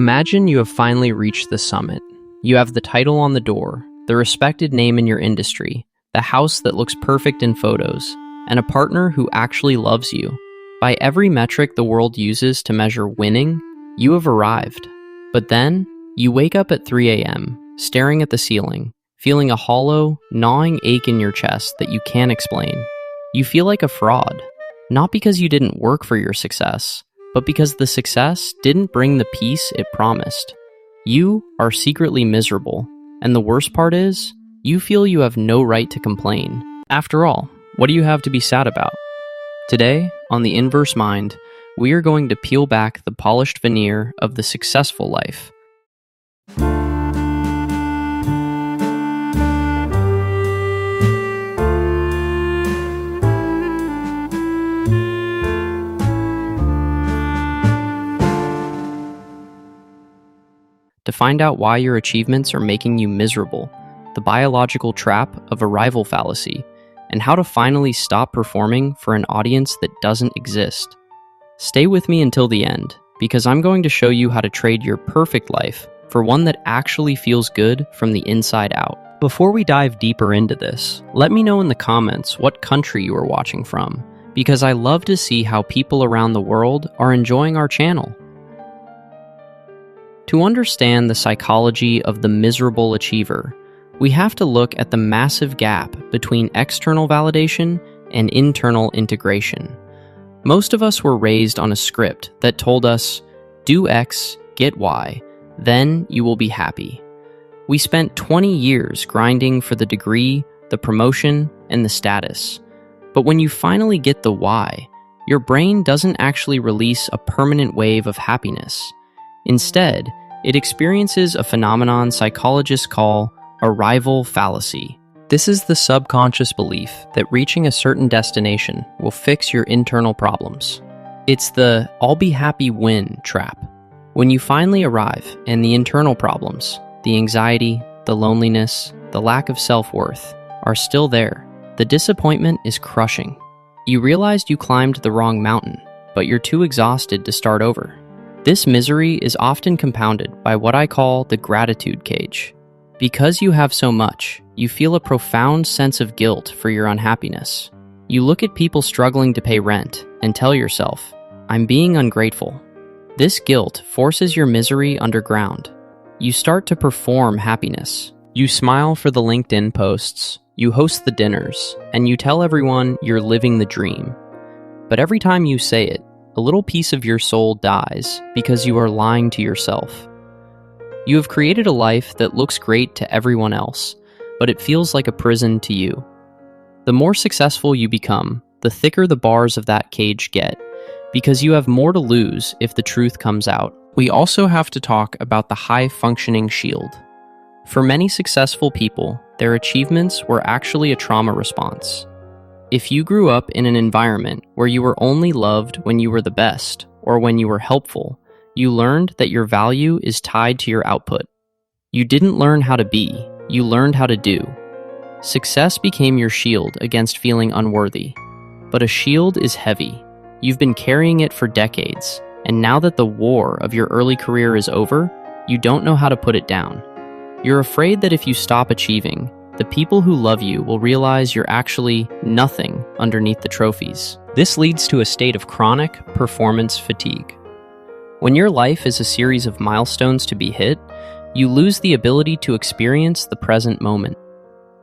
Imagine you have finally reached the summit. You have the title on the door, the respected name in your industry, the house that looks perfect in photos, and a partner who actually loves you. By every metric the world uses to measure winning, you have arrived. But then, you wake up at 3 a.m., staring at the ceiling, feeling a hollow, gnawing ache in your chest that you can't explain. You feel like a fraud, not because you didn't work for your success, but because the success didn't bring the peace it promised. You are secretly miserable, and the worst part is, you feel you have no right to complain. After all, what do you have to be sad about? Today, on The Inverse Mind, we are going to peel back the polished veneer of the successful life. To find out why your achievements are making you miserable, the biological trap of Arrival Fallacy, and how to finally stop performing for an audience that doesn't exist. Stay with me until the end, because I'm going to show you how to trade your perfect life for one that actually feels good from the inside out. Before we dive deeper into this, let me know in the comments what country you are watching from, because I love to see how people around the world are enjoying our channel. To understand the psychology of the miserable achiever, we have to look at the massive gap between external validation and internal integration. Most of us were raised on a script that told us, do X, get Y, then you will be happy. We spent 20 years grinding for the degree, the promotion, and the status. But when you finally get the Y, your brain doesn't actually release a permanent wave of happiness. Instead, it experiences a phenomenon psychologists call Arrival Fallacy. This is the subconscious belief that reaching a certain destination will fix your internal problems. It's the I'll be happy when trap. When you finally arrive and the internal problems, the anxiety, the loneliness, the lack of self-worth, are still there, the disappointment is crushing. You realized you climbed the wrong mountain, but you're too exhausted to start over. This misery is often compounded by what I call the gratitude cage. Because you have so much, you feel a profound sense of guilt for your unhappiness. You look at people struggling to pay rent and tell yourself, I'm being ungrateful. This guilt forces your misery underground. You start to perform happiness. You smile for the LinkedIn posts, you host the dinners, and you tell everyone you're living the dream. But every time you say it, a little piece of your soul dies because you are lying to yourself. You have created a life that looks great to everyone else, but it feels like a prison to you. The more successful you become, the thicker the bars of that cage get, because you have more to lose if the truth comes out. We also have to talk about the high-functioning shield. For many successful people, their achievements were actually a trauma response. If you grew up in an environment where you were only loved when you were the best, or when you were helpful, you learned that your value is tied to your output. You didn't learn how to be, you learned how to do. Success became your shield against feeling unworthy. But a shield is heavy. You've been carrying it for decades, and now that the war of your early career is over, you don't know how to put it down. You're afraid that if you stop achieving, the people who love you will realize you're actually nothing underneath the trophies. This leads to a state of chronic performance fatigue. When your life is a series of milestones to be hit, you lose the ability to experience the present moment.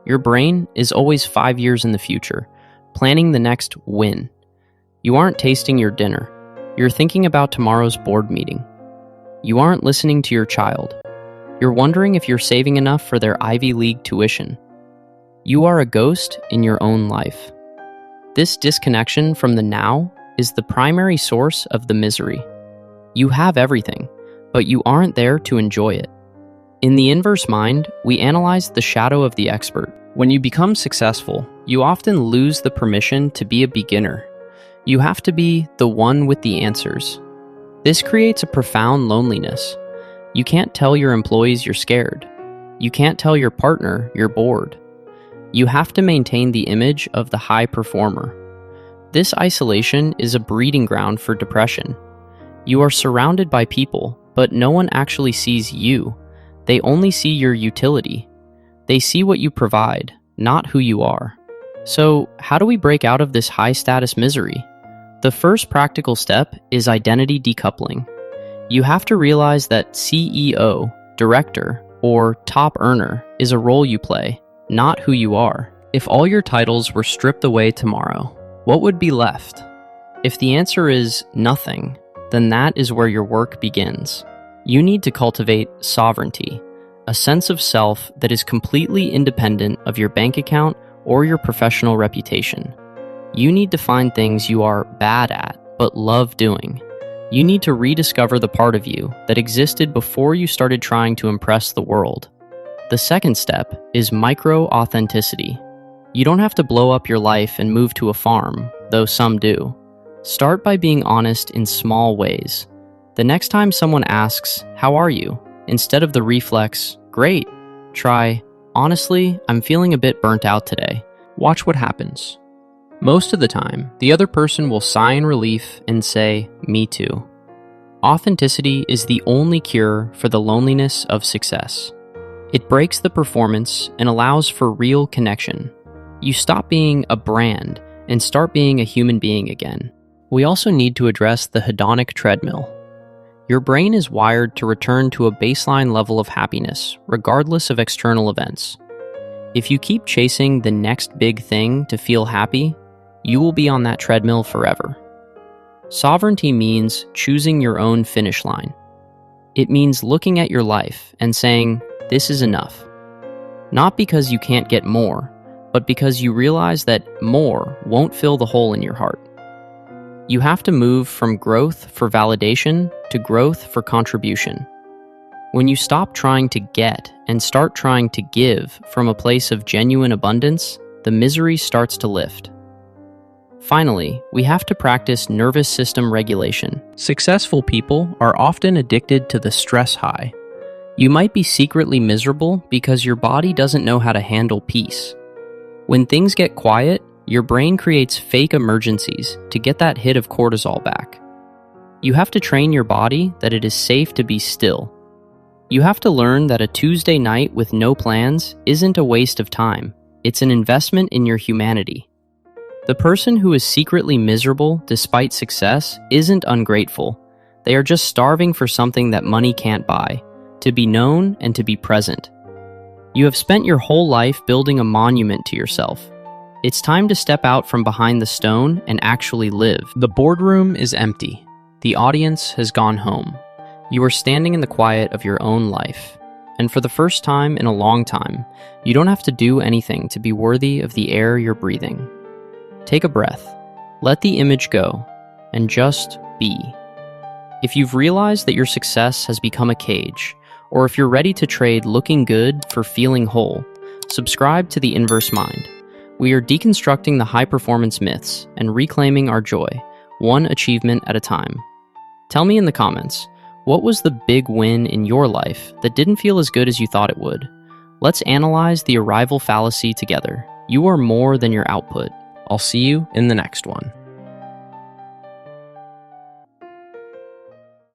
Your brain is always 5 years in the future, planning the next win. You aren't tasting your dinner. You're thinking about tomorrow's board meeting. You aren't listening to your child. You're wondering if you're saving enough for their Ivy League tuition. You are a ghost in your own life. This disconnection from the now is the primary source of the misery. You have everything, but you aren't there to enjoy it. In The Inverse Mind, we analyze the shadow of the expert. When you become successful, you often lose the permission to be a beginner. You have to be the one with the answers. This creates a profound loneliness. You can't tell your employees you're scared. You can't tell your partner you're bored. You have to maintain the image of the high performer. This isolation is a breeding ground for depression. You are surrounded by people, but no one actually sees you. They only see your utility. They see what you provide, not who you are. So, how do we break out of this high-status misery? The first practical step is identity decoupling. You have to realize that CEO, director, or top earner is a role you play, not who you are. If all your titles were stripped away tomorrow, what would be left? If the answer is nothing, then that is where your work begins. You need to cultivate sovereignty, a sense of self that is completely independent of your bank account or your professional reputation. You need to find things you are bad at, but love doing. You need to rediscover the part of you that existed before you started trying to impress the world. The second step is micro-authenticity. You don't have to blow up your life and move to a farm, though some do. Start by being honest in small ways. The next time someone asks, "How are you?" instead of the reflex, "Great," try, "Honestly, I'm feeling a bit burnt out today." Watch what happens. Most of the time, the other person will sigh in relief and say, "Me too." Authenticity is the only cure for the loneliness of success. It breaks the performance and allows for real connection. You stop being a brand and start being a human being again. We also need to address the hedonic treadmill. Your brain is wired to return to a baseline level of happiness, regardless of external events. If you keep chasing the next big thing to feel happy, you will be on that treadmill forever. Sovereignty means choosing your own finish line. It means looking at your life and saying, "This is enough." Not because you can't get more, but because you realize that more won't fill the hole in your heart. You have to move from growth for validation to growth for contribution. When you stop trying to get and start trying to give from a place of genuine abundance, the misery starts to lift. Finally, we have to practice nervous system regulation. Successful people are often addicted to the stress high. You might be secretly miserable because your body doesn't know how to handle peace. When things get quiet, your brain creates fake emergencies to get that hit of cortisol back. You have to train your body that it is safe to be still. You have to learn that a Tuesday night with no plans isn't a waste of time. It's an investment in your humanity. The person who is secretly miserable despite success isn't ungrateful. They are just starving for something that money can't buy, to be known and to be present. You have spent your whole life building a monument to yourself. It's time to step out from behind the stone and actually live. The boardroom is empty. The audience has gone home. You are standing in the quiet of your own life. And for the first time in a long time, you don't have to do anything to be worthy of the air you're breathing. Take a breath, let the image go, and just be. If you've realized that your success has become a cage, or if you're ready to trade looking good for feeling whole, subscribe to The Inverse Mind. We are deconstructing the high-performance myths and reclaiming our joy, one achievement at a time. Tell me in the comments, what was the big win in your life that didn't feel as good as you thought it would? Let's analyze the arrival fallacy together. You are more than your output. I'll see you in the next one.